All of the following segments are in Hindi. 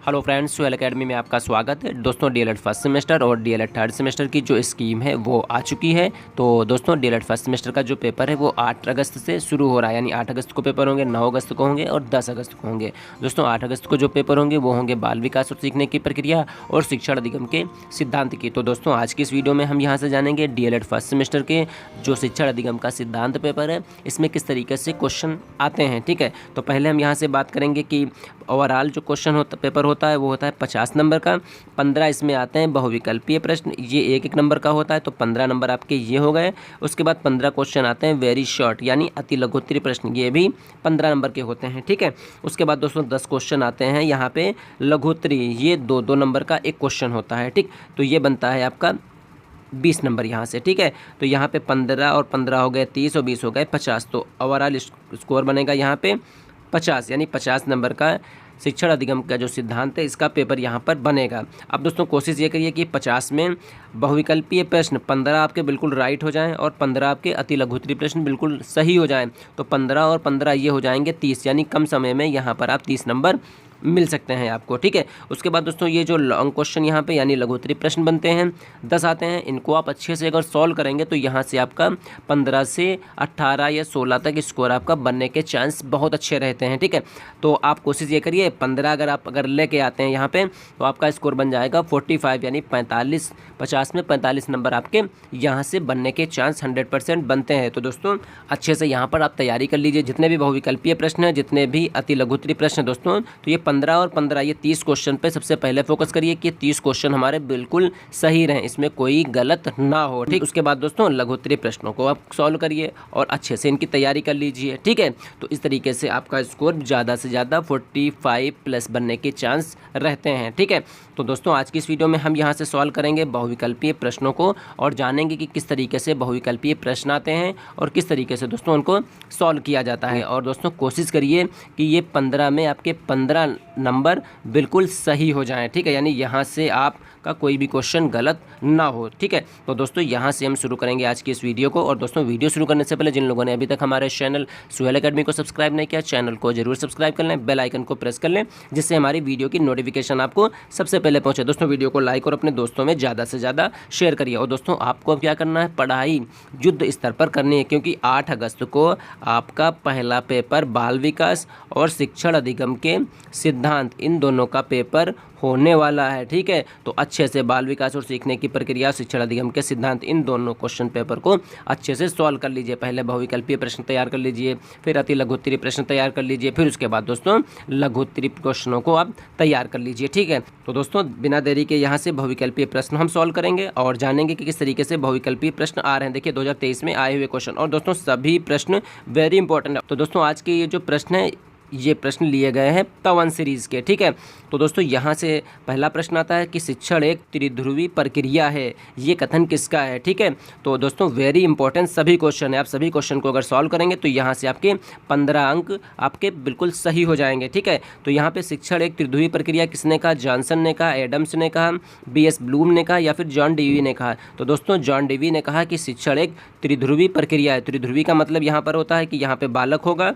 हेलो फ्रेंड्स, सुहेल एकेडमी में आपका स्वागत है। दोस्तों डीएलएड फर्स्ट सेमेस्टर और डीएलएड थर्ड सेमेस्टर की जो स्कीम है वो आ चुकी है। तो दोस्तों डीएलएड फर्स्ट सेमेस्टर का जो पेपर है वो 8 अगस्त से शुरू हो रहा है, यानी 8 अगस्त को पेपर होंगे, 9 अगस्त को होंगे और 10 अगस्त को होंगे। दोस्तों 8 अगस्त को जो पेपर होंगे वो होंगे बाल विकास और सीखने की प्रक्रिया और शिक्षण अधिगम के सिद्धांत की। तो दोस्तों आज की इस वीडियो में हम यहाँ से जानेंगे डीएलएड फर्स्ट सेमेस्टर के जो शिक्षण अधिगम का सिद्धांत पेपर है इसमें किस तरीके से क्वेश्चन आते हैं। ठीक है, तो पहले हम यहाँ से बात करेंगे कि ओवरऑल जो क्वेश्चन होता पेपर होता है वो होता है 50 नंबर का। 15 इसमें आते हैं बहुविकल्पीय प्रश्न, ये एक नंबर का होता है, तो 15 नंबर आपके ये हो गए। उसके बाद 15 क्वेश्चन आते हैं वेरी शॉर्ट यानी अति लघुत्तरीय प्रश्न, ये भी 15 नंबर के होते हैं। ठीक है, उसके बाद दोस्तों 10 क्वेश्चन आते हैं यहाँ पे लघुत्तरीय, ये 2-2 नंबर का एक क्वेश्चन होता है। ठीक, तो ये बनता है आपका 20 नंबर यहाँ से। ठीक है, तो यहाँ पे 15 और 15 हो गए 30 और 20 हो गए 50, तो ओवरऑल स्कोर बनेगा यहाँ पे 50, यानी 50 नंबर का शिक्षण अधिगम का जो सिद्धांत है इसका पेपर यहाँ पर बनेगा। अब दोस्तों कोशिश ये करिए कि 50 में बहुविकल्पीय प्रश्न 15 आपके बिल्कुल राइट हो जाएं और 15 आपके अति लघुत्तरीय प्रश्न बिल्कुल सही हो जाएं, तो 15 और 15 ये हो जाएंगे 30, यानी कम समय में यहाँ पर आप 30 नंबर मिल सकते हैं आपको। ठीक है, उसके बाद दोस्तों ये जो लॉन्ग क्वेश्चन यहाँ पे यानी लघुत्तरीय प्रश्न बनते हैं 10 आते हैं, इनको आप अच्छे से अगर सॉल्व करेंगे तो यहाँ से आपका 15 से 18 या 16 तक स्कोर आपका बनने के चांस बहुत अच्छे रहते हैं। ठीक है, तो आप कोशिश ये करिए 15 अगर लेके आते हैं यहाँ पे तो आपका स्कोर बन जाएगा 45, यानी 45, 50 में 45 नंबर आपके यहाँ से बनने के चांस 100% बनते हैं। तो दोस्तों अच्छे से यहाँ पर आप तैयारी कर लीजिए, जितने भी बहुविकल्पीय प्रश्न हैं, जितने भी अति लघुत्तरीय प्रश्न हैं दोस्तों, तो ये 15 और 15 ये 30 क्वेश्चन पे सबसे पहले फोकस करिए कि 30 क्वेश्चन हमारे बिल्कुल सही रहें, इसमें कोई गलत ना हो। ठीक, उसके बाद दोस्तों लघुत्तरीय प्रश्नों को आप सॉल्व करिए और अच्छे से इनकी तैयारी कर लीजिए। ठीक है, तो इस तरीके से आपका स्कोर ज़्यादा से ज़्यादा 45 प्लस बनने के चांस रहते हैं। ठीक है, तो दोस्तों आज की इस वीडियो में हम यहाँ से सॉल्व करेंगे बहुविकल्पीय प्रश्नों को और जानेंगे कि किस तरीके से बहुविकल्पीय प्रश्न आते हैं और किस तरीके से दोस्तों उनको सॉल्व किया जाता है। और दोस्तों कोशिश करिए कि ये 15 में आपके 15 नंबर बिल्कुल सही हो जाएं। ठीक है, यानी यहाँ से आपका कोई भी क्वेश्चन गलत ना हो। ठीक है, तो दोस्तों यहाँ से हम शुरू करेंगे आज की इस वीडियो को। और दोस्तों वीडियो शुरू करने से पहले जिन लोगों ने अभी तक हमारे चैनल सुहेल एकेडमी को सब्सक्राइब नहीं किया, चैनल को जरूर सब्सक्राइब कर लें, बेल आइकन को प्रेस कर लें, जिससे हमारी वीडियो की नोटिफिकेशन आपको सबसे पहले पहुंचे। दोस्तों वीडियो को लाइक और अपने दोस्तों में ज़्यादा से ज़्यादा शेयर करिए। और दोस्तों आपको अब क्या करना है, पढ़ाई युद्ध स्तर पर करनी है, क्योंकि 8 अगस्त को आपका पहला पेपर बाल विकास और शिक्षण अधिगम के सिद्धांत, इन दोनों का पेपर होने वाला है। ठीक है, तो अच्छे से बाल विकास और सीखने की प्रक्रिया, शिक्षण अधिगम के सिद्धांत, इन दोनों क्वेश्चन पेपर को अच्छे से सॉल्व कर लीजिए। पहले बहुविकल्पीय प्रश्न तैयार कर लीजिए, फिर अति लघुत्तरीय प्रश्न तैयार कर लीजिए, फिर उसके बाद दोस्तों लघुत्तरीय क्वेश्चनों को आप तैयार कर लीजिए। ठीक है, तो दोस्तों बिना देरी के यहाँ से बहुविकल्पीय प्रश्न हम सॉल्व करेंगे और जानेंगे कि किस तरीके से बहुविकल्पीय प्रश्न आ रहे हैं। देखिए 2023 में आए हुए क्वेश्चन, और दोस्तों सभी प्रश्न वेरी इंपॉर्टेंट है। तो दोस्तों आज के ये जो प्रश्न है, ये प्रश्न लिए गए हैं तवन सीरीज़ के। ठीक है, तो दोस्तों यहाँ से पहला प्रश्न आता है कि शिक्षण एक त्रिध्रुवी प्रक्रिया है, ये कथन किसका है। ठीक है, तो दोस्तों वेरी इंपॉर्टेंट सभी क्वेश्चन है, आप सभी क्वेश्चन को अगर सॉल्व करेंगे तो यहाँ से आपके 15 अंक आपके बिल्कुल सही हो जाएंगे। ठीक है, तो यहाँ पे शिक्षण एक त्रिध्रुवी प्रक्रिया किसने कहा, जॉनसन ने कहा, एडम्स ने कहा, BS ब्लूम ने कहा या फिर जॉन डेवी ने कहा। तो दोस्तों जॉन डेवी ने कहा कि शिक्षण एक त्रिध्रुवी प्रक्रिया है। त्रिध्रुवी का मतलब यहाँ पर होता है कि यहाँ पे बालक होगा,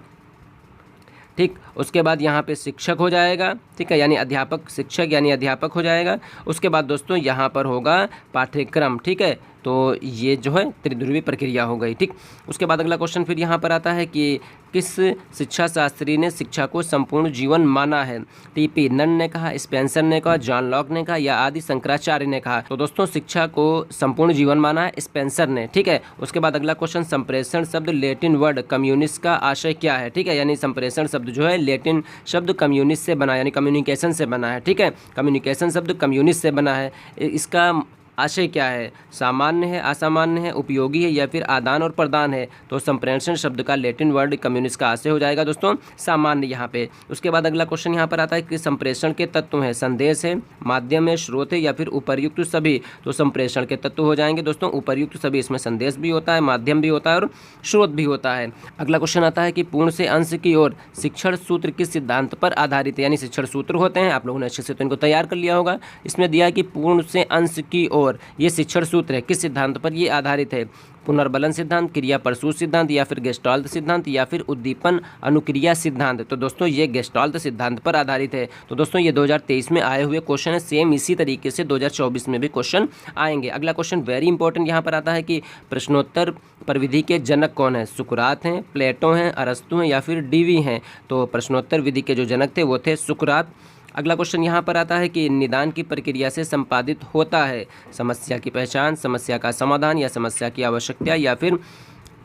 ठीक, उसके बाद यहाँ पे शिक्षक हो जाएगा, ठीक है, यानी अध्यापक, शिक्षक यानी अध्यापक हो जाएगा। उसके बाद दोस्तों यहाँ पर होगा पाठ्यक्रम। ठीक है, तो ये जो है त्रिध्रुवी प्रक्रिया हो गई। ठीक, उसके बाद अगला क्वेश्चन फिर यहाँ पर आता है कि किस शिक्षा शास्त्री ने शिक्षा को संपूर्ण जीवन माना है। TP नन ने कहा, स्पेंसर ने कहा, जॉन लॉक ने कहा या आदि शंकराचार्य ने कहा। तो दोस्तों शिक्षा को संपूर्ण जीवन माना है स्पेंसर ने। ठीक है, उसके बाद अगला क्वेश्चन, संप्रेषण शब्द लैटिन वर्ड कम्युनिस्ट का आशय क्या है। ठीक है, यानी संप्रेषण शब्द जो है लैटिन शब्द कम्युनिस्ट से बना है, यानी कम्युनिकेशन से बना है। ठीक है, कम्युनिकेशन शब्द कम्युनिस्ट से बना है, इसका आशय क्या है, सामान्य है, असामान्य है, उपयोगी है या फिर आदान और प्रदान है। तो संप्रेषण शब्द का लैटिन वर्ड कम्युनिस्ट का आशय हो जाएगा दोस्तों सामान्य यहाँ पे। उसके बाद अगला क्वेश्चन यहाँ पर आता है कि संप्रेषण के तत्व हैं, संदेश है, माध्यम है, स्रोत है या फिर उपर्युक्त सभी। तो संप्रेषण के तत्व हो जाएंगे दोस्तों उपर्युक्त सभी, इसमें संदेश भी होता है, माध्यम भी होता है और स्रोत भी होता है। अगला क्वेश्चन आता है कि पूर्ण से अंश की ओर शिक्षण सूत्र किस सिद्धांत पर आधारित है, यानी शिक्षण सूत्र होते हैं, आप लोगों ने अच्छे से तो इनको तैयार कर लिया होगा। इसमें दिया है कि पूर्ण से अंश की ओर और ये शिक्षण सूत्र है किस सिद्धांत पर ये आधारित है? पुनर्बलन सिद्धांत, क्रिया प्रसूत सिद्धांत, या फिर गेस्टाल्ट सिद्धांत, या फिर उद्दीपन अनुक्रिया सिद्धांत। तो दोस्तों ये गेस्टाल्ट सिद्धांत पर आधारित है। तो दोस्तों ये 2023 में आए हुए क्वेश्चन है, सेम इसी तरीके से 2024 में भी क्वेश्चन आएंगे। अगला क्वेश्चन वेरी इंपॉर्टेंट यहाँ पर आता है कि प्रश्नोत्तर पर विधि के जनक कौन है? सुकरात हैं, प्लेटो हैं, अरस्तु हैं, या फिर डीवी हैं? तो प्रश्नोत्तर विधि के जो जनक थे वो थे सुकरात। अगला क्वेश्चन यहाँ पर आता है कि निदान की प्रक्रिया से संपादित होता है समस्या की पहचान, समस्या का समाधान, या समस्या की आवश्यकता, या फिर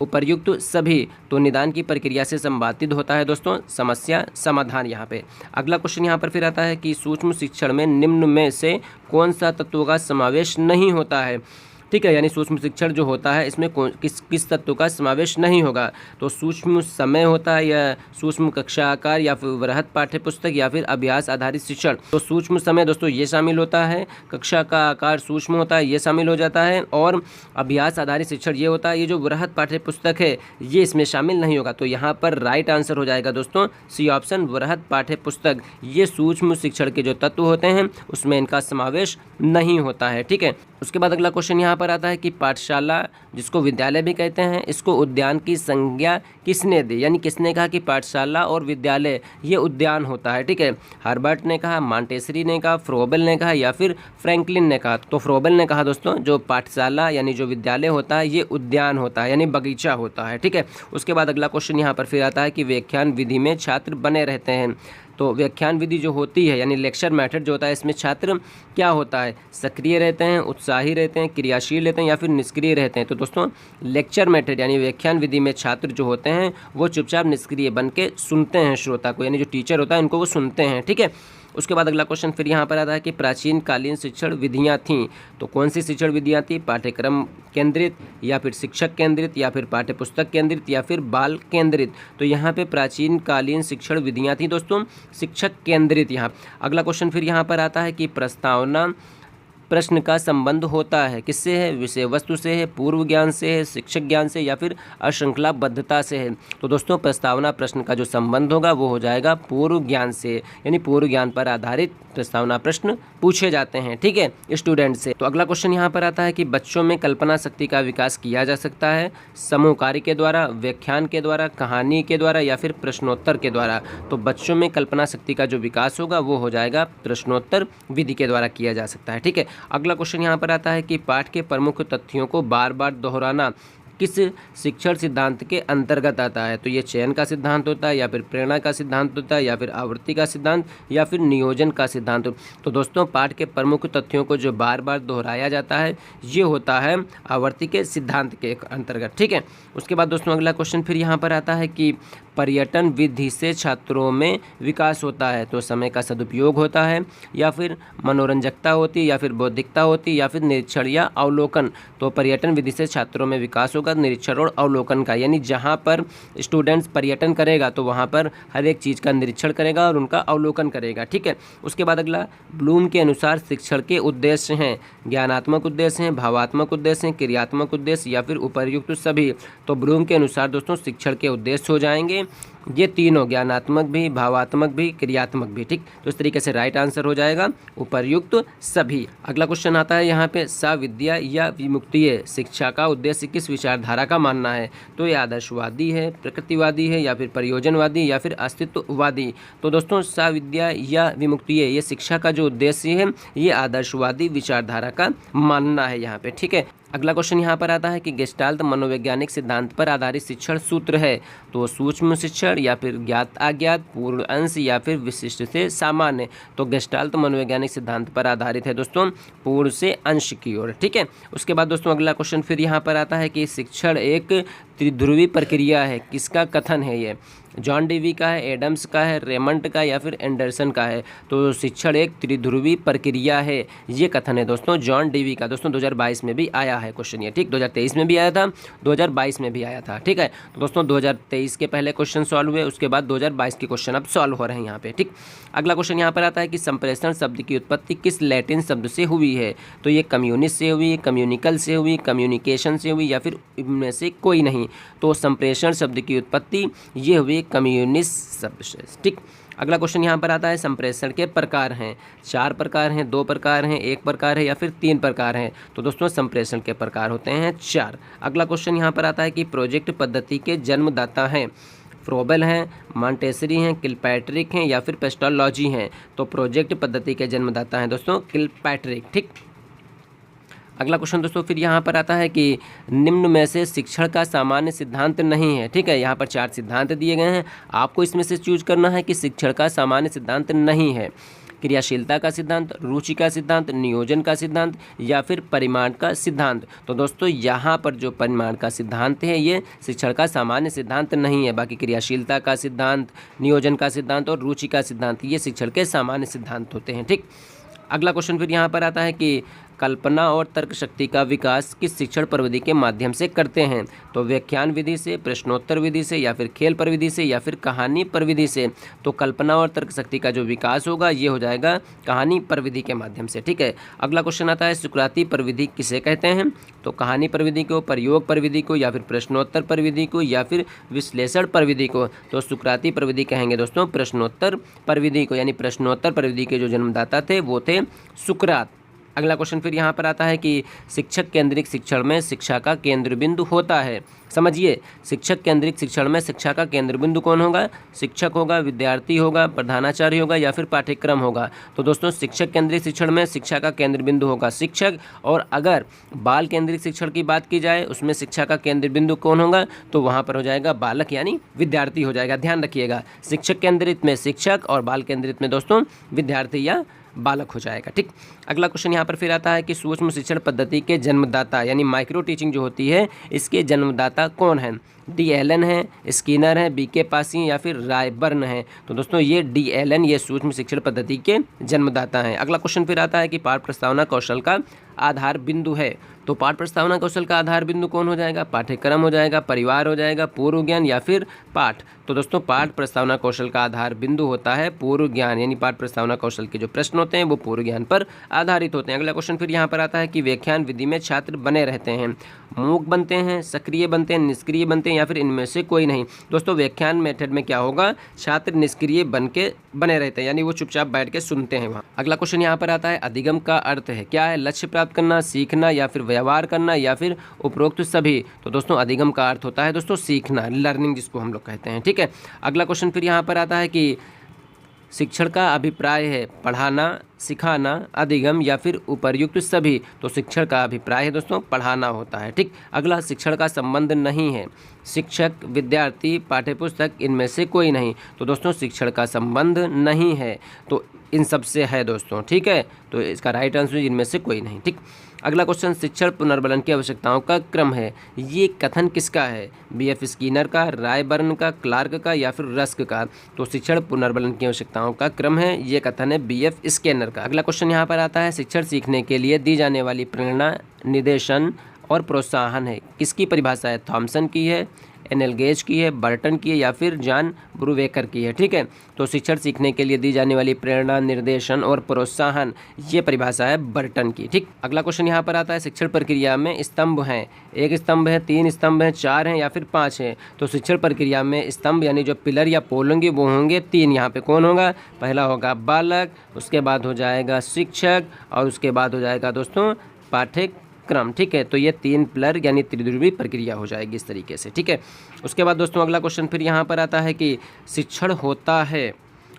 उपर्युक्त सभी। तो निदान की प्रक्रिया से संपादित होता है दोस्तों समस्या समाधान यहाँ पे। अगला क्वेश्चन यहाँ पर फिर आता है कि सूक्ष्म शिक्षण में निम्न में से कौन सा तत्वों का समावेश नहीं होता है? ठीक है, यानी सूक्ष्म शिक्षण जो होता है इसमें किस तत्व का समावेश नहीं होगा? तो सूक्ष्म समय होता है, या सूक्ष्म कक्षा आकार, या फिर वृहद पाठ्य पुस्तक, या फिर अभ्यास आधारित शिक्षण। तो सूक्ष्म समय दोस्तों ये शामिल होता है, कक्षा का आकार सूक्ष्म होता है ये शामिल हो जाता है, और अभ्यास आधारित शिक्षण ये होता है। ये जो वृहद पाठ्य पुस्तक है ये इसमें शामिल नहीं होगा। तो यहाँ पर राइट आंसर हो जाएगा दोस्तों सी ऑप्शन, वृहद पाठ्य पुस्तक। ये सूक्ष्म शिक्षण के जो तत्व होते हैं उसमें इनका समावेश नहीं होता है। ठीक है, उसके बाद अगला क्वेश्चन यहाँ पर आता है कि पाठशाला जिसको विद्यालय भी कहते हैं इसको उद्यान की संज्ञा किसने दी? यानी किसने कहा कि पाठशाला और विद्यालय ये उद्यान होता है? ठीक है, हर्बर्ट ने कहा, मॉन्टेसरी ने कहा, फ्रोबेल ने कहा, या फिर फ्रैंकलिन ने कहा? तो फ्रोबेल ने कहा दोस्तों जो पाठशाला यानी जो विद्यालय होता है ये उद्यान होता है यानी बगीचा होता है। ठीक है, उसके बाद अगला क्वेश्चन यहाँ पर फिर आता है कि व्याख्यान विधि में छात्र बने रहते हैं। तो व्याख्यान विधि जो होती है यानी लेक्चर मेथड जो होता है इसमें छात्र क्या होता है? सक्रिय रहते हैं, उत्साही रहते हैं, क्रियाशील रहते हैं, या फिर निष्क्रिय रहते हैं? तो दोस्तों लेक्चर मेथड यानी व्याख्यान विधि में छात्र जो होते हैं वो चुपचाप निष्क्रिय बन के सुनते हैं श्रोता को, यानी जो टीचर होता है उनको वो सुनते हैं। ठीक है, उसके बाद अगला क्वेश्चन फिर यहाँ पर आता है कि प्राचीन कालीन शिक्षण विधियाँ थीं। तो कौन सी शिक्षण विधियाँ थी? पाठ्यक्रम केंद्रित, या फिर शिक्षक केंद्रित, या फिर पाठ्यपुस्तक केंद्रित, या फिर बाल केंद्रित? तो यहाँ पे प्राचीन कालीन शिक्षण विधियाँ थी दोस्तों शिक्षक केंद्रित। यहाँ अगला क्वेश्चन फिर यहाँ पर आता है कि प्रस्तावना प्रश्न का संबंध होता है किससे है? विषय वस्तु से है, पूर्व ज्ञान से है, शिक्षक ज्ञान से, या फिर अश्रृंखलाबद्धता से है? तो दोस्तों प्रस्तावना प्रश्न का जो संबंध होगा वो हो जाएगा पूर्व ज्ञान से, यानी पूर्व ज्ञान पर आधारित प्रस्तावना प्रश्न पूछे जाते हैं। ठीक है, स्टूडेंट से। तो अगला क्वेश्चन यहाँ पर आता है कि बच्चों में कल्पना शक्ति का विकास किया जा सकता है समूह कार्य के द्वारा, व्याख्यान के द्वारा, कहानी के द्वारा, या फिर प्रश्नोत्तर के द्वारा? तो बच्चों में कल्पना शक्ति का जो विकास होगा वो हो जाएगा प्रश्नोत्तर विधि के द्वारा किया जा सकता है। ठीक है, अगला क्वेश्चन यहाँ पर आता है कि पाठ के प्रमुख तथ्यों को बार बार दोहराना किस शिक्षण सिद्धांत के अंतर्गत आता है? तो ये चयन का सिद्धांत होता है, या फिर प्रेरणा का सिद्धांत होता है, या फिर आवृत्ति का सिद्धांत, या फिर नियोजन का सिद्धांत? तो दोस्तों पाठ के प्रमुख तथ्यों को जो बार बार दोहराया जाता है ये होता है आवृत्ति के सिद्धांत के अंतर्गत। ठीक है, उसके बाद दोस्तों अगला क्वेश्चन फिर यहाँ पर आता है कि पर्यटन विधि से छात्रों में विकास होता है। तो समय का सदुपयोग होता है, या फिर मनोरंजकता होती है, या फिर बौद्धिकता होती है, या फिर निरीक्षण या अवलोकन? तो पर्यटन विधि से छात्रों में विकास होगा निरीक्षण और अवलोकन का, यानी जहाँ पर स्टूडेंट्स पर्यटन करेगा तो वहाँ पर हर एक चीज़ का निरीक्षण करेगा और उनका अवलोकन करेगा। ठीक है, उसके बाद अगला ब्लूम के अनुसार शिक्षण के उद्देश्य हैं ज्ञानात्मक उद्देश्य हैं, भावात्मक उद्देश्य हैं, क्रियात्मक उद्देश्य, या फिर उपर्युक्त सभी? तो ब्लूम के अनुसार दोस्तों शिक्षण के उद्देश्य हो जाएंगे ये तीनों, ज्ञानात्मक भी, भावात्मक भी, क्रियात्मक भी। ठीक, तो इस तरीके से राइट आंसर हो जाएगा उपर्युक्त सभी। अगला क्वेश्चन आता है यहाँ पे साविद्या या विमुक्तीय शिक्षा का उद्देश्य किस विचारधारा का मानना है? तो ये आदर्शवादी है, प्रकृतिवादी है, या फिर प्रयोजनवादी, या फिर अस्तित्ववादी? तो दोस्तों साविद्या या विमुक्तीय ये शिक्षा का जो उद्देश्य है ये आदर्शवादी विचारधारा का मानना है यहाँ पे। ठीक है, अगला क्वेश्चन यहाँ पर आता है कि गेस्टाल्ट मनोवैज्ञानिक सिद्धांत पर आधारित शिक्षण सूत्र है। तो सूक्ष्म शिक्षण, या फिर ज्ञात अज्ञात, पूर्ण अंश, या फिर विशिष्ट से सामान्य? तो गेस्टाल्ट मनोवैज्ञानिक सिद्धांत पर आधारित है दोस्तों पूर्ण से अंश की ओर। ठीक है, उसके बाद दोस्तों अगला क्वेश्चन फिर यहाँ पर आता है कि शिक्षण एक त्रिध्रुवी प्रक्रिया है, किसका कथन है ये? जॉन डेवी का है, एडम्स का है, रेमंड का, या फिर एंडरसन का है? तो शिक्षण एक त्रिध्रुवी प्रक्रिया है ये कथन है दोस्तों जॉन डेवी का। दोस्तों 2022 में भी आया है क्वेश्चन ये। ठीक, 2023 में भी आया था, 2022 में भी आया था। ठीक है, तो दोस्तों 2023 के पहले क्वेश्चन सॉल्व हुए, उसके बाद 2022 के क्वेश्चन अब सॉल्व हो रहे हैं यहाँ पे। ठीक, अगला क्वेश्चन यहाँ पर आता है कि संप्रेषण शब्द की उत्पत्ति किस लैटिन शब्द से हुई है? तो ये कम्युनिस्ट से हुई, कम्युनिकल से हुई, कम्युनिकेशन से हुई, या फिर इनमें से कोई नहीं? तो संप्रेषण शब्द की उत्पत्ति ये हुई कम्युनिस्ट शब्द से। ठीक, अगला क्वेश्चन यहाँ पर आता है संप्रेषण के प्रकार हैं। 4 प्रकार हैं, 2 प्रकार हैं, 1 प्रकार है या फिर 3 प्रकार हैं। तो दोस्तों संप्रेषण के प्रकार होते हैं 4। अगला क्वेश्चन यहाँ पर आता है कि प्रोजेक्ट पद्धति के जन्मदाता हैं। फ्रोबेल हैं, मॉन्टेसरी हैं, किलपैट्रिक हैं या फिर पेस्टोलॉजी हैं। तो प्रोजेक्ट पद्धति के जन्मदाता हैं दोस्तों किलपैट्रिक। ठीक। अगला क्वेश्चन दोस्तों फिर यहाँ पर आता है कि निम्न में से शिक्षण का सामान्य सिद्धांत नहीं है। ठीक है, यहाँ पर 4 सिद्धांत दिए गए हैं, आपको इसमें से चूज करना है कि शिक्षण का सामान्य सिद्धांत नहीं है। क्रियाशीलता का सिद्धांत, रुचि का सिद्धांत, नियोजन का सिद्धांत या फिर परिमाण का सिद्धांत। तो दोस्तों यहाँ पर जो परिमाण का सिद्धांत है ये शिक्षण का सामान्य सिद्धांत नहीं है। बाकी क्रियाशीलता का सिद्धांत, नियोजन का सिद्धांत और रुचि का सिद्धांत ये शिक्षण के सामान्य सिद्धांत होते हैं। ठीक। अगला क्वेश्चन फिर यहाँ पर आता है कि कल्पना और तर्क शक्ति का विकास किस शिक्षण प्रविधि के माध्यम से करते हैं। तो व्याख्यान विधि से, प्रश्नोत्तर विधि से या फिर खेल प्रविधि से या फिर कहानी प्रविधि से। तो कल्पना और तर्क शक्ति का जो विकास होगा ये हो जाएगा कहानी प्रविधि के माध्यम से। ठीक है। अगला क्वेश्चन आता है सुकराती प्रविधि किसे कहते हैं। तो कहानी प्रविधि को, प्रयोग प्रविधि को या फिर प्रश्नोत्तर प्रविधि को या फिर विश्लेषण प्रविधि को। तो सुकराती प्रविधि कहेंगे दोस्तों प्रश्नोत्तर प्रविधि को, यानी प्रश्नोत्तर प्रविधि के जो जन्मदाता थे वो थे सुकरात। अगला क्वेश्चन फिर यहाँ पर आता है कि शिक्षक केंद्रित शिक्षण में शिक्षा का केंद्र बिंदु होता है। समझिए, शिक्षक केंद्रित शिक्षण में शिक्षा का केंद्र बिंदु कौन होगा। शिक्षक होगा, विद्यार्थी होगा, प्रधानाचार्य होगा या फिर पाठ्यक्रम होगा। तो दोस्तों शिक्षक केंद्रित शिक्षण में शिक्षा का केंद्र बिंदु होगा शिक्षक। और अगर बाल केंद्रित शिक्षण की बात की जाए उसमें शिक्षा का केंद्र बिंदु कौन होगा, तो वहाँ पर हो जाएगा बालक यानी विद्यार्थी हो जाएगा। ध्यान रखिएगा, शिक्षक केंद्रित में शिक्षक और बाल केंद्रित में दोस्तों विद्यार्थी या बालक हो जाएगा। ठीक। अगला क्वेश्चन यहाँ पर फिर आता है कि सूक्ष्म शिक्षण पद्धति के जन्मदाता यानी माइक्रो टीचिंग जो होती है इसके जन्मदाता कौन है। डी एलन है, स्किनर है, बीके पासी या फिर रायबर्न है। तो दोस्तों ये डी एलन ये सूक्ष्म शिक्षण पद्धति के जन्मदाता हैं। अगला क्वेश्चन फिर आता है कि पाठ प्रस्तावना कौशल का आधार बिंदु है। तो पाठ प्रस्तावना कौशल का आधार बिंदु कौन हो जाएगा। पाठ्यक्रम हो जाएगा, परिवार हो जाएगा, पूर्व ज्ञान या फिर पाठ। तो दोस्तों पाठ प्रस्तावना कौशल का आधार बिंदु होता है पूर्व ज्ञान, यानी पाठ प्रस्तावना कौशल के जो प्रश्न होते हैं वो पूर्व ज्ञान पर आधारित होते हैं। अगला क्वेश्चन फिर यहाँ पर आता है कि व्याख्यान विधि में छात्र बने रहते हैं, मूक बनते हैं, सक्रिय बनते हैं, निष्क्रिय बनते हैं या फिर इनमें से कोई नहीं। दोस्तों व्याख्यान मेथड में क्या होगा, छात्र निष्क्रिय बने रहते हैं, यानी वो चुपचाप बैठ के सुनते हैं वहाँ। अगला क्वेश्चन यहाँ पर आता है अधिगम का अर्थ है क्या है। लक्ष्य प्राप्त करना, सीखना या फिर व्यवहार करना या फिर उपरोक्त सभी। तो दोस्तों अधिगम का अर्थ होता है दोस्तों सीखना, लर्निंग जिसको हम लोग कहते हैं। ठीक है। अगला क्वेश्चन फिर यहाँ पर आता है कि शिक्षण का अभिप्राय है पढ़ाना, सिखाना, अधिगम या फिर उपर्युक्त सभी। तो शिक्षण का अभिप्राय है दोस्तों पढ़ाना होता है। ठीक। अगला शिक्षण का संबंध नहीं है, शिक्षक, विद्यार्थी, पाठ्यपुस्तक इनमें से कोई नहीं। तो दोस्तों शिक्षण का संबंध नहीं है तो इन सब से है दोस्तों। ठीक है, तो इसका राइट आंसर इनमें से कोई नहीं। ठीक। अगला क्वेश्चन शिक्षण पुनर्बलन की आवश्यकताओं का क्रम है, ये कथन किसका है। बीएफ स्किनर का, रायबर्न का, क्लार्क का या फिर रस्क का। तो शिक्षण पुनर्बलन की आवश्यकताओं का क्रम है, ये कथन है बीएफ स्किनर का। अगला क्वेश्चन यहाँ पर आता है शिक्षण सीखने के लिए दी जाने वाली प्रेरणा, निर्देशन और प्रोत्साहन है, किसकी परिभाषा है। थॉमसन की है, एनएलगेज की है, बर्टन की है या फिर जॉन ब्रूवेकर की है। ठीक है, तो शिक्षण सीखने के लिए दी जाने वाली प्रेरणा, निर्देशन और प्रोत्साहन ये परिभाषा है बर्टन की। ठीक। अगला क्वेश्चन यहाँ पर आता है शिक्षण प्रक्रिया में स्तंभ हैं, 1 स्तंभ है, 3 स्तंभ हैं, 4 हैं या फिर 5 हैं। तो शिक्षण प्रक्रिया में स्तंभ यानी जो पिलर या पोल होंगे वो होंगे 3। यहाँ पे कौन होगा, पहला होगा बालक, उसके बाद हो जाएगा शिक्षक और उसके बाद हो जाएगा दोस्तों पाठ्यक्रम। ठीक है, तो ये 3 पिलर यानी त्रिध्रुवी प्रक्रिया हो जाएगी इस तरीके से। ठीक है। उसके बाद दोस्तों अगला क्वेश्चन फिर यहाँ पर आता है कि शिक्षण होता है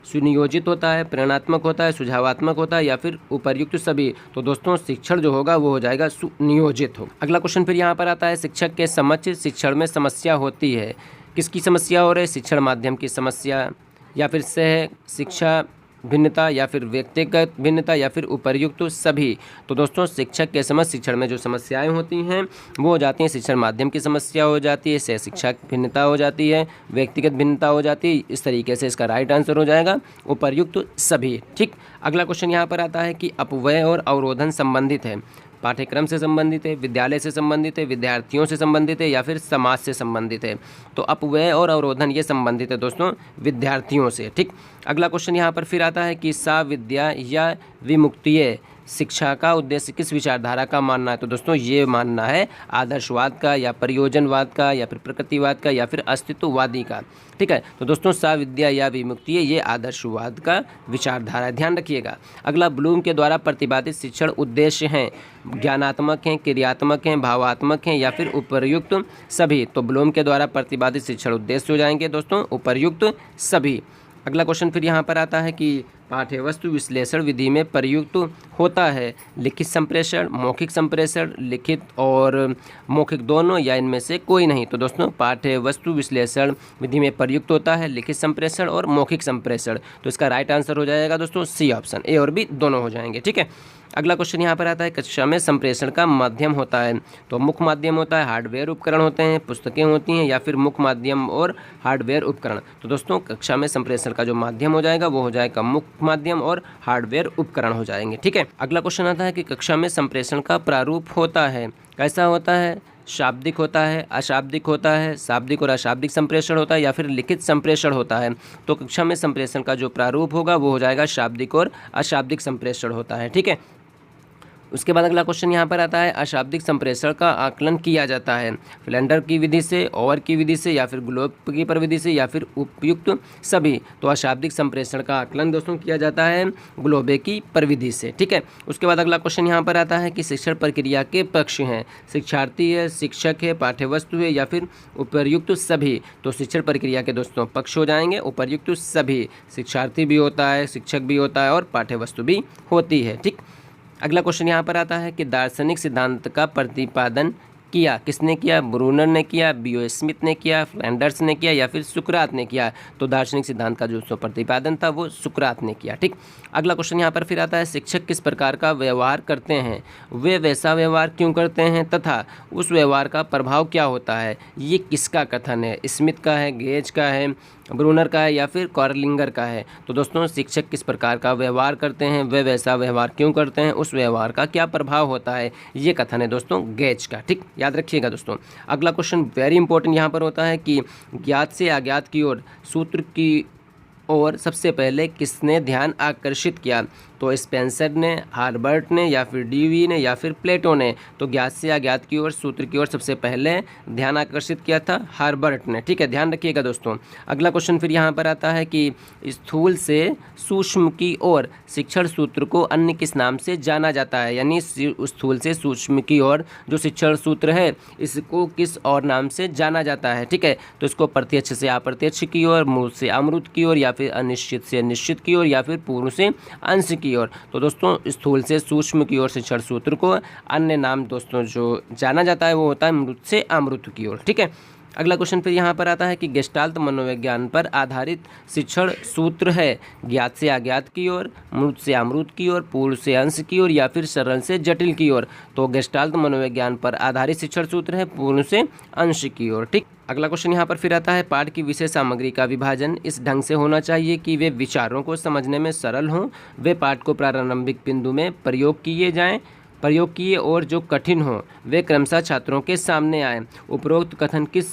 सुनियोजित होता है, प्रेरणात्मक होता है, सुझावात्मक होता है या फिर उपर्युक्त सभी। तो दोस्तों शिक्षण जो होगा वो हो जाएगा सुनियोजित हो। अगला क्वेश्चन फिर यहाँ पर आता है शिक्षक के समक्ष शिक्षण में समस्या होती है, किसकी समस्या हो रही है। शिक्षण माध्यम की समस्या या फिर सह शिक्षा भिन्नता या फिर व्यक्तिगत भिन्नता या फिर उपर्युक्त सभी। तो दोस्तों शिक्षक के समझ शिक्षण में जो समस्याएं होती हैं वो हो जाती हैं शिक्षण माध्यम की समस्या हो जाती है, सह शिक्षा भिन्नता हो जाती है, व्यक्तिगत भिन्नता हो जाती है। इस तरीके से इसका राइट आंसर हो जाएगा उपर्युक्त सभी। ठीक। अगला क्वेश्चन यहाँ पर आता है कि अपव्यय और अवरोधन संबंधित है, पाठ्यक्रम से संबंधित है, विद्यालय से संबंधित है, विद्यार्थियों से संबंधित है या फिर समाज से संबंधित है। तो अपव्यय और अवरोधन ये संबंधित है दोस्तों विद्यार्थियों से। ठीक। अगला क्वेश्चन यहाँ पर फिर आता है कि साविद्या या विमुक्तीय शिक्षा का उद्देश्य किस विचारधारा का मानना है? तो दोस्तों ये मानना है आदर्शवाद का या प्रयोजनवाद का या फिर प्रकृतिवाद का या फिर अस्तित्ववादी का। ठीक है, तो दोस्तों साविद्या या विमुक्ति ये आदर्शवाद का विचारधारा है, ध्यान रखिएगा। अगला, ब्लूम के द्वारा प्रतिपादित शिक्षण उद्देश्य हैं ज्ञानात्मक हैं, क्रियात्मक हैं, भावात्मक हैं या फिर उपर्युक्त सभी। तो ब्लूम के द्वारा प्रतिपादित शिक्षण उद्देश्य हो जाएंगे दोस्तों उपर्युक्त सभी। अगला क्वेश्चन फिर यहाँ पर आता है कि पाठ्यवस्तु विश्लेषण विधि में प्रयुक्त होता है लिखित संप्रेषण, मौखिक संप्रेषण, लिखित और मौखिक दोनों या इनमें से कोई नहीं। तो दोस्तों पाठ्यवस्तु विश्लेषण विधि में प्रयुक्त होता है लिखित संप्रेषण और मौखिक संप्रेषण। तो इसका राइट आंसर हो जाएगा दोस्तों सी ऑप्शन, ए और बी दोनों हो जाएंगे। ठीक है, अगला क्वेश्चन यहाँ पर आता है कक्षा में संप्रेषण का माध्यम होता है। तो मुख्य माध्यम होता है, हार्डवेयर उपकरण होते हैं, पुस्तकें होती हैं या फिर मुख्य माध्यम और हार्डवेयर उपकरण। तो दोस्तों कक्षा में संप्रेषण का जो माध्यम हो जाएगा वो हो जाएगा मुख्य माध्यम और हार्डवेयर उपकरण हो जाएंगे। ठीक है, अगला क्वेश्चन आता है कि कक्षा में संप्रेषण का प्रारूप होता है, कैसा होता है? शाब्दिक होता है, अशाब्दिक होता है, शाब्दिक और अशाब्दिक संप्रेषण होता है या फिर लिखित संप्रेषण होता है। तो कक्षा में संप्रेषण का जो प्रारूप होगा वो हो जाएगा शाब्दिक और अशाब्दिक संप्रेषण होता है। ठीक है, उसके बाद अगला क्वेश्चन यहाँ पर आता है अशाब्दिक संप्रेषण का आकलन किया जाता है फ्लेंडर की विधि से, ओवर की विधि से या फिर ग्लोब कीपर विधि से या फिर उपयुक्त सभी। तो अशाब्दिक संप्रेषण का आकलन दोस्तों किया जाता है ग्लोबे की प्रविधि से। ठीक है, उसके बाद अगला क्वेश्चन यहाँ पर आता है कि शिक्षण प्रक्रिया के पक्ष हैं, शिक्षार्थी है, शिक्षक है, पाठ्यवस्तु है या फिर उपर्युक्त सभी। तो शिक्षण प्रक्रिया के दोस्तों पक्ष हो जाएंगे उपर्युक्त सभी, शिक्षार्थी भी होता है, शिक्षक भी होता है और पाठ्यवस्तु भी होती है। ठीक, अगला क्वेश्चन यहाँ पर आता है कि दार्शनिक सिद्धांत का प्रतिपादन किया किसने किया? ब्रूनर ने किया, बीओ स्मिथ ने किया, फ्लैंडर्स ने किया या फिर सुकरात ने किया। तो दार्शनिक सिद्धांत का जो प्रतिपादन था वो सुकरात ने किया। ठीक, अगला क्वेश्चन यहाँ पर फिर आता है शिक्षक किस प्रकार का व्यवहार करते हैं, वे वैसा व्यवहार क्यों करते हैं तथा उस व्यवहार का प्रभाव क्या होता है? ये किसका कथन है? स्मिथ का है, गेज का है, ब्रूनर का है या फिर कॉर्लिंगर का है? तो दोस्तों शिक्षक किस प्रकार का व्यवहार करते हैं, वे वैसा व्यवहार क्यों करते हैं, उस व्यवहार का क्या प्रभाव होता है? ये कथन है दोस्तों गेज का। ठीक, याद रखिएगा दोस्तों। अगला क्वेश्चन वेरी इंपॉर्टेंट यहाँ पर होता है कि ज्ञात से अज्ञात की ओर सूत्र की और सबसे पहले किसने ध्यान आकर्षित किया? तो स्पेंसर ने, हार्बर्ट ने या फिर डीवी ने या फिर प्लेटो ने। तो ज्ञात से अज्ञात की ओर सूत्र की ओर सबसे पहले ध्यान आकर्षित किया था हार्बर्ट ने। ठीक है, ध्यान रखिएगा दोस्तों। अगला क्वेश्चन फिर यहाँ पर आता है कि स्थूल से सूक्ष्म की ओर शिक्षण सूत्र को अन्य किस नाम से जाना जाता है? यानी स्थूल से सूक्ष्म की ओर जो शिक्षण सूत्र है इसको किस और नाम से जाना जाता है? ठीक है, तो इसको प्रत्यक्ष से अप्रत्यक्ष की ओर, मूर्त से अमूर्त की ओर या फिर अनिश्चित से निश्चित की ओर या फिर पूर्ण से अंश की ओर। तो दोस्तों स्थूल से सूक्ष्म की ओर शिक्षण सूत्र को अन्य नाम दोस्तों जो जाना जाता है वो होता है मूर्त से अमूर्त की ओर। ठीक है, अगला क्वेश्चन फिर यहाँ पर आता है कि गेस्टाल्ट मनोविज्ञान पर आधारित शिक्षण सूत्र है ज्ञात से अज्ञात की ओर, मूर्त से अमूर्त की ओर, पूर्ण से अंश की ओर या फिर सरल से जटिल की ओर। तो गेस्टाल्ट मनोविज्ञान पर आधारित शिक्षण सूत्र है पूर्ण से अंश की ओर। ठीक, अगला क्वेश्चन यहाँ पर फिर आता है पाठ की विषय सामग्री का विभाजन इस ढंग से होना चाहिए कि वे विचारों को समझने में सरल हों, वे पाठ को प्रारंभिक बिंदु में प्रयोग किए और जो कठिन हो वे क्रमशः छात्रों के सामने आए। उपरोक्त कथन किस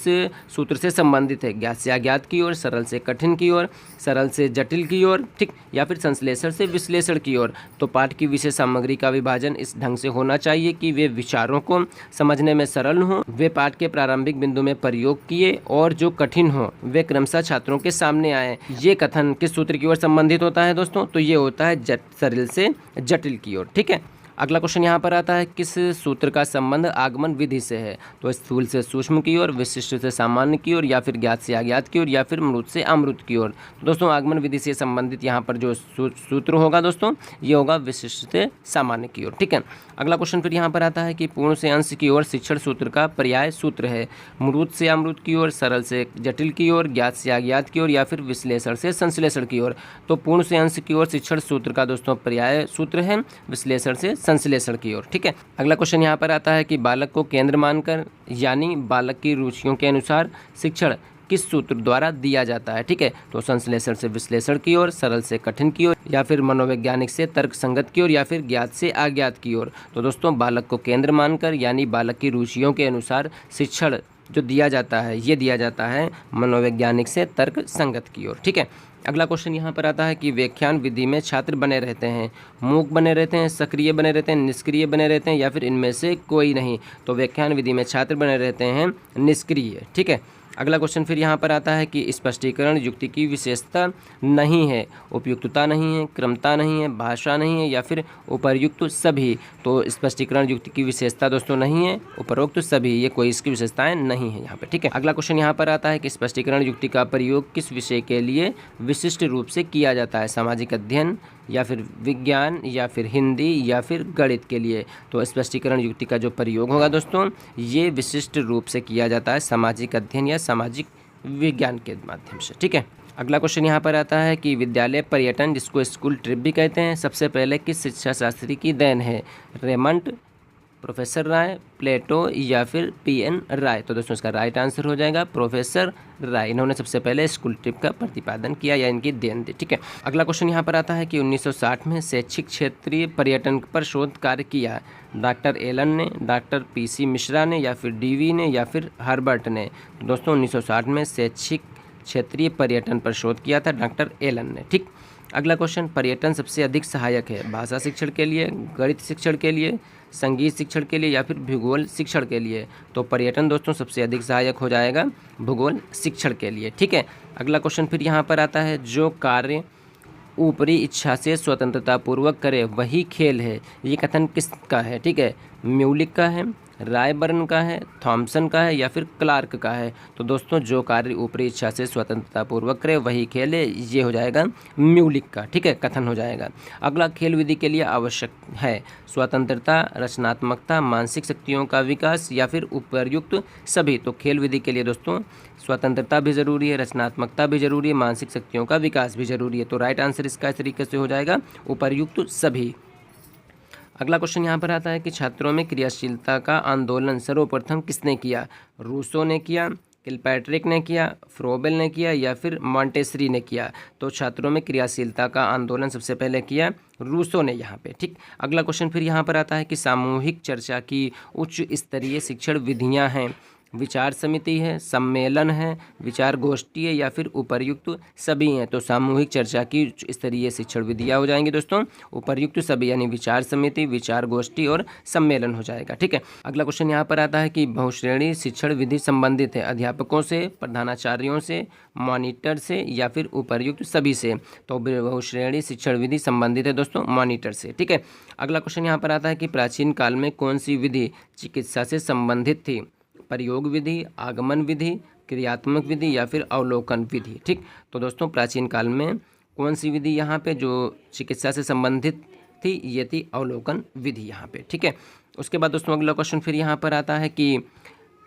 सूत्र से संबंधित है? ज्ञात से अज्ञात की ओर, सरल से कठिन की ओर, सरल से जटिल की ओर, ठीक, या फिर संश्लेषण से विश्लेषण की ओर। तो पाठ की विषय सामग्री का विभाजन इस ढंग से होना चाहिए कि वे विचारों को समझने में सरल हों, वे पाठ के प्रारंभिक बिंदु में प्रयोग किए और जो कठिन हो वे क्रमशः छात्रों के सामने आए। ये कथन किस सूत्र की ओर संबंधित होता है दोस्तों? तो ये होता है सरल से जटिल की ओर। ठीक है, अगला क्वेश्चन यहाँ पर आता है किस सूत्र का संबंध आगमन विधि से है? तो स्थूल से सूक्ष्म की ओर, विशिष्ट से सामान्य की ओर या फिर ज्ञात से अज्ञात की ओर या फिर मूर्त से अमूर्त की ओर। तो दोस्तों आगमन विधि से संबंधित यहाँ पर जो सूत्र होगा दोस्तों ये होगा विशिष्ट से सामान्य की ओर। ठीक है, अगला क्वेश्चन फिर यहाँ पर आता है कि पूर्ण से अंश की ओर शिक्षण सूत्र का पर्याय सूत्र है मूर्त से अमूर्त की ओर, सरल से जटिल की ओर, ज्ञात से अज्ञात की ओर या फिर विश्लेषण से संश्लेषण की ओर। तो पूर्ण से अंश की ओर शिक्षण सूत्र का दोस्तों पर्याय सूत्र है विश्लेषण से संश्लेषण की ओर। ठीक है, अगला क्वेश्चन यहाँ पर आता है कि बालक को केंद्र मानकर यानी बालक की रुचियों के अनुसार शिक्षण किस सूत्र द्वारा दिया जाता है? ठीक है, तो संश्लेषण से विश्लेषण की ओर, सरल से कठिन की ओर या फिर मनोवैज्ञानिक से तर्क संगत की ओर या फिर ज्ञात से अज्ञात की ओर। तो दोस्तों बालक को केंद्र मानकर यानी बालक की रुचियों के अनुसार शिक्षण जो दिया जाता है ये दिया जाता है मनोवैज्ञानिक से तर्क संगत की ओर। ठीक है, अगला क्वेश्चन यहाँ पर आता है कि व्याख्यान विधि में छात्र बने रहते हैं, मूक बने रहते हैं, सक्रिय बने रहते हैं, निष्क्रिय बने रहते हैं या फिर इनमें से कोई नहीं। तो व्याख्यान विधि में छात्र बने रहते हैं निष्क्रिय। ठीक है। अगला क्वेश्चन फिर यहाँ पर आता है कि स्पष्टीकरण युक्ति की विशेषता नहीं है, उपयुक्तता नहीं है, क्रमता नहीं है, भाषा नहीं है या फिर उपर्युक्त सभी। तो स्पष्टीकरण युक्ति की विशेषता दोस्तों नहीं है, उपरोक्त सभी, ये कोई इसकी विशेषताएं नहीं है यहाँ पे। ठीक है। अगला क्वेश्चन यहाँ पर आता है कि स्पष्टीकरण युक्ति का प्रयोग किस विषय के लिए विशिष्ट रूप से किया जाता है, सामाजिक अध्ययन या फिर विज्ञान या फिर हिंदी या फिर गणित के लिए। तो स्पष्टीकरण युक्ति का जो प्रयोग होगा दोस्तों ये विशिष्ट रूप से किया जाता है सामाजिक अध्ययन या सामाजिक विज्ञान के माध्यम से। ठीक है। अगला क्वेश्चन यहाँ पर आता है कि विद्यालय पर्यटन, जिसको स्कूल ट्रिप भी कहते हैं, सबसे पहले किस शिक्षा शास्त्री की देन है, रेमंड, प्रोफेसर राय, प्लेटो या फिर पीएन राय। तो दोस्तों इसका राइट आंसर हो जाएगा प्रोफेसर राय। इन्होंने सबसे पहले स्कूल ट्रिप का प्रतिपादन किया या इनकी देन दी। ठीक है। अगला क्वेश्चन यहाँ पर आता है कि 1960 में शैक्षिक क्षेत्रीय पर्यटन पर शोध कार्य किया, डॉक्टर एलन ने, डॉक्टर पीसी मिश्रा ने या फिर डीवी ने या फिर हर्बर्ट ने। तो दोस्तों 1960 में शैक्षिक क्षेत्रीय पर्यटन पर शोध किया था डॉक्टर एलन ने। ठीक। अगला क्वेश्चन, पर्यटन सबसे अधिक सहायक है भाषा शिक्षण के लिए, गणित शिक्षण के लिए, संगीत शिक्षण के लिए या फिर भूगोल शिक्षण के लिए। तो पर्यटन दोस्तों सबसे अधिक सहायक हो जाएगा भूगोल शिक्षण के लिए। ठीक है। अगला क्वेश्चन फिर यहाँ पर आता है, जो कार्य ऊपरी इच्छा से स्वतंत्रता पूर्वक करे वही खेल है, ये कथन किसका है। ठीक है। म्यूलिक का है, रायबर्न का है, थॉमसन का है या फिर क्लार्क का है। तो दोस्तों जो कार्य ऊपरी इच्छा से स्वतंत्रता पूर्वक करे वही खेल है, ये हो जाएगा म्यूलिक का। ठीक है, कथन हो जाएगा। अगला, खेल विधि के लिए आवश्यक है स्वतंत्रता, रचनात्मकता, मानसिक शक्तियों का विकास या फिर उपर्युक्त सभी। तो खेल विधि के लिए दोस्तों स्वतंत्रता भी जरूरी है, रचनात्मकता भी जरूरी है, मानसिक शक्तियों का विकास भी जरूरी है। तो राइट आंसर इसका इस तरीके से हो जाएगा उपर्युक्त सभी। अगला क्वेश्चन यहाँ पर आता है कि छात्रों में क्रियाशीलता का आंदोलन सर्वप्रथम किसने किया, रूसो ने किया, किलपैट्रिक ने किया, फ्रोबेल ने किया या फिर मॉन्टेसरी ने किया। तो छात्रों में क्रियाशीलता का आंदोलन सबसे पहले किया रूसो ने यहाँ पे। ठीक। अगला क्वेश्चन फिर यहाँ पर आता है कि सामूहिक चर्चा की उच्च स्तरीय शिक्षण विधियाँ हैं, विचार समिति है, सम्मेलन है, विचार गोष्ठी है या फिर उपर्युक्त सभी हैं। तो सामूहिक चर्चा की उच्च स्तरीय शिक्षण विधियाँ हो जाएंगी दोस्तों उपर्युक्त सभी, यानी विचार समिति, विचार गोष्ठी और सम्मेलन हो जाएगा। ठीक है। अगला क्वेश्चन यहाँ पर आता है कि बहुश्रेणी शिक्षण विधि संबंधित है अध्यापकों से, प्रधानाचार्यों से, मॉनिटर से या फिर उपर्युक्त सभी से। तो बहुश्रेणी शिक्षण विधि संबंधित है दोस्तों मॉनिटर से। ठीक है। अगला क्वेश्चन यहाँ पर आता है कि प्राचीन काल में कौन सी विधि चिकित्सा से संबंधित थी, प्रयोग विधि, आगमन विधि, क्रियात्मक विधि या फिर अवलोकन विधि। ठीक। तो दोस्तों प्राचीन काल में कौन सी विधि यहाँ पे जो चिकित्सा से संबंधित थी, ये थी अवलोकन विधि यहाँ पे। ठीक है। उसके बाद दोस्तों अगला क्वेश्चन फिर यहाँ पर आता है कि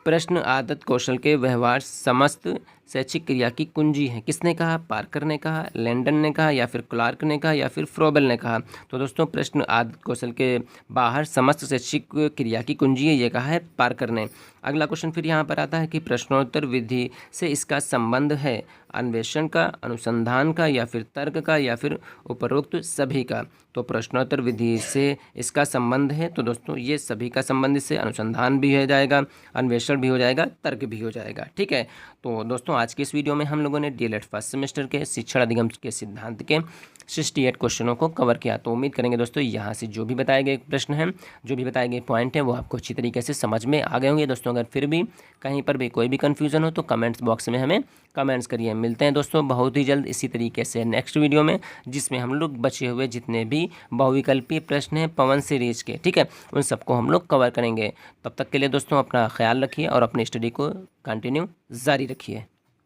प्रश्न आदत कौशल के व्यवहार समस्त शैक्षिक क्रिया की कुंजी है, किसने कहा, पार्कर ने कहा, लैंडन ने कहा या फिर क्लार्क ने कहा या फिर फ्रोबेल ने कहा। तो दोस्तों प्रश्न आदत कौशल के बाहर समस्त शैक्षिक क्रिया की कुंजी है, ये कहा है पार्कर ने। अगला क्वेश्चन फिर यहाँ पर आता है कि प्रश्नोत्तर विधि से इसका संबंध है अन्वेषण का, अनुसंधान का या फिर तर्क का या फिर उपरोक्त सभी का। तो प्रश्नोत्तर विधि से इसका संबंध है, तो दोस्तों ये सभी का संबंध से अनुसंधान भी हो जाएगा, अन्वेषण भी हो जाएगा, तर्क भी हो जाएगा। ठीक है। तो दोस्तों आज के इस वीडियो में हम लोगों ने डीएलएड फर्स्ट सेमेस्टर के शिक्षण अधिगम के सिद्धांत के 68 क्वेश्चनों को कवर किया। तो उम्मीद करेंगे दोस्तों यहाँ से जो भी बताए गए प्रश्न हैं, जो भी बताए गए पॉइंट हैं, वो आपको अच्छी तरीके से समझ में आ गए होंगे दोस्तों। अगर फिर भी कहीं पर भी कोई भी कन्फ्यूज़न हो तो कमेंट्स बॉक्स में हमें कमेंट्स करिए। मिलते हैं दोस्तों बहुत ही जल्द इसी तरीके से नेक्स्ट वीडियो में, जिसमें हम लोग बचे हुए जितने भी बहुविकल्पीय प्रश्न हैं पवन सीरीज के, ठीक है, उन सबको हम लोग कवर करेंगे। तब तक के लिए दोस्तों अपना ख्याल रखिए और अपनी स्टडी को कंटिन्यू जारी रखिए।